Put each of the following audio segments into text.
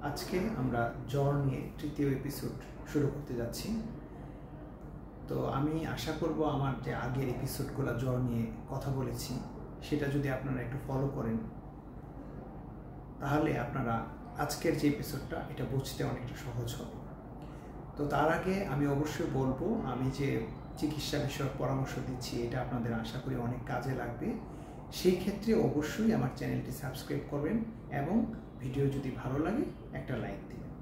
আজকে আমরা জ্বর নিয়ে তৃতীয় এপিসোড শুরু করতে যাচ্ছি। তো আমি আশা করব আমার যে আগের এপিসোডগুলো জ্বর নিয়ে কথা বলেছি সেটা যদি আপনারা একটু ফলো করেন তাহলে আপনারা আজকের যে এপিসোডটা এটা বুঝতে অনেকটা সহজ হবে। তো তার আগে আমি অবশ্যই বলবো, আমি যে চিকিৎসা বিষয়ক পরামর্শ দিচ্ছি এটা আপনাদের আশা করি অনেক কাজে লাগবে। সেই ক্ষেত্রে অবশ্যই আমার চ্যানেলটি সাবস্ক্রাইব করবেন এবং ভিডিও যদি ভালো লাগে একটা লাইক দিবেন।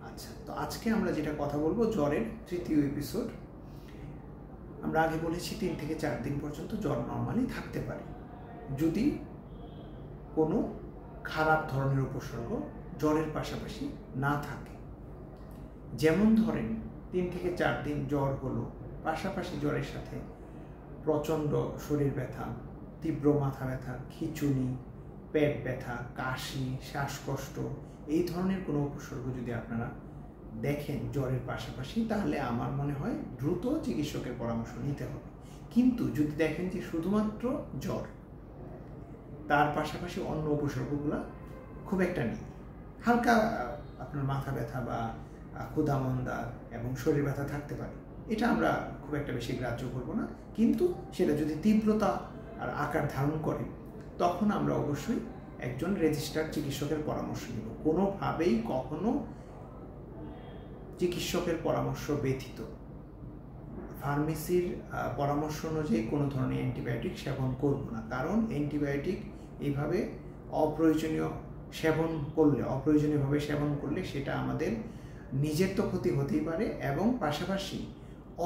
আচ্ছা, তো আজকে আমরা যেটা কথা বলবো জ্বরের তৃতীয় এপিসোড। আমরা আগে বলেছি 3 থেকে 4 দিন পর্যন্ত জ্বর নর্মালি থাকতে পারে যদি কোনো খারাপ ধরনের উপসর্গ জ্বরের পাশাপাশি না থাকে। যেমন ধরেন 3 থেকে 4 দিন জ্বর হলো, পাশাপাশি জ্বরের সাথে প্রচণ্ড শরীর ব্যথা, তীব্র মাথা ব্যথা, খিঁচুনি, পেট ব্যথা, কাশি, শ্বাসকষ্ট, এই ধরনের কোনো উপসর্গ যদি আপনারা দেখেন জ্বরের পাশাপাশি, তাহলে আমার মনে হয় দ্রুত চিকিৎসকের পরামর্শ নিতে হবে। কিন্তু যদি দেখেন যে শুধুমাত্র জ্বর, তার পাশাপাশি অন্য উপসর্গগুলো খুব একটা নেই, হালকা আপনার মাথা ব্যথা বা ক্ষুধামন্দা এবং শরীর ব্যথা থাকতে পারে, এটা আমরা খুব একটা বেশি গ্রাহ্য করব না। কিন্তু সেটা যদি তীব্রতা আর আকার ধারণ করে তখন আমরা অবশ্যই একজন রেজিস্টার্ড চিকিৎসকের পরামর্শ নেব। কোনোভাবেই কখনো চিকিৎসকের পরামর্শ ব্যতীত ফার্মেসির পরামর্শ অনুযায়ী কোনো ধরনের অ্যান্টিবায়োটিক সেবন করব না। কারণ অ্যান্টিবায়োটিক এইভাবে অপ্রয়োজনীয়ভাবে সেবন করলে সেটা আমাদের নিজের তো ক্ষতি হতেই পারে এবং পাশাপাশি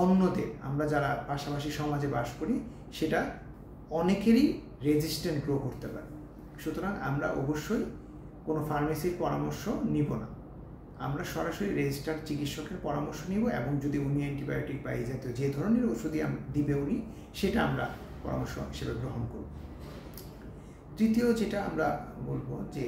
অন্যদের, আমরা যারা পাশাপাশি সমাজে বাস করি সেটা অনেকেরই রেজিস্ট্যান্ট গ্রো করতে পারে। সুতরাং আমরা অবশ্যই কোনো ফার্মেসির পরামর্শ নিব না, আমরা সরাসরি রেজিস্টার্ড চিকিৎসকের পরামর্শ নিব এবং যদি উনি অ্যান্টিবায়োটিক বা এই জাতীয় যে ধরনের ওষুধই দিবে উনি, সেটা আমরা পরামর্শ হিসেবে গ্রহণ করব। তৃতীয় যেটা আমরা বলবো যে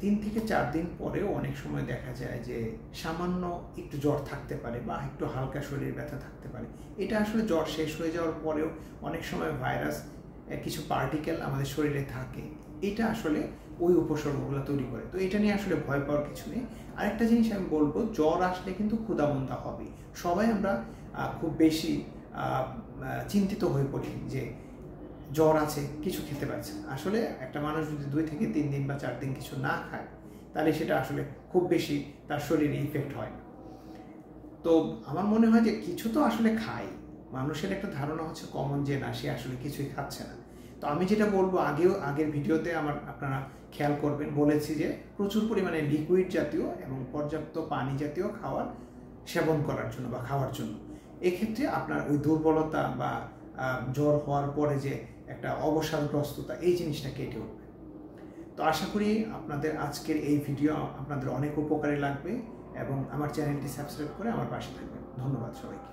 3 থেকে 4 দিন পরেও অনেক সময় দেখা যায় যে সামান্য একটু জ্বর থাকতে পারে বা একটু হালকা শরীর ব্যথা থাকতে পারে। এটা আসলে জ্বর শেষ হয়ে যাওয়ার পরেও অনেক সময় ভাইরাস কিছু পার্টিকেল আমাদের শরীরে থাকে, এটা আসলে ওই উপসর্গগুলো তৈরি করে। তো এটা নিয়ে আসলে ভয় পাওয়ার কিছু নেই। আরেকটা জিনিস আমি বলবো, জ্বর আসলে কিন্তু ক্ষুধামন্দা হবে। সবাই আমরা খুব বেশি চিন্তিত হয়ে পড়ি যে জ্বর আছে, কিছু খেতে পারছে না। আসলে একটা মানুষ যদি 2 থেকে 3 দিন বা 4 দিন কিছু না খায় তাহলে সেটা আসলে খুব বেশি তার শরীরে ইফেক্ট হয় না। তো আমার মনে হয় যে কিছু তো আসলে খায়, মানুষের একটা ধারণা হচ্ছে কমন যে না, সে আসলে কিছুই খাচ্ছে না। তো আমি যেটা বলবো, আগের ভিডিওতে আপনারা খেয়াল করবেন, বলেছি যে প্রচুর পরিমাণে লিকুইড জাতীয় এবং পর্যাপ্ত পানি জাতীয় খাবার সেবন করার জন্য বা খাওয়ার জন্য। এক্ষেত্রে আপনার ওই দুর্বলতা বা জ্বর হওয়ার পরে যে একটা অবসাদগ্রস্ততা, এই জিনিসটা কেটে উঠবে। তো আশা করি আপনাদের আজকের এই ভিডিও আপনাদের অনেক উপকারে লাগবে এবং আমার চ্যানেলটি সাবস্ক্রাইব করে আমার পাশে থাকবেন। ধন্যবাদ সবাইকে।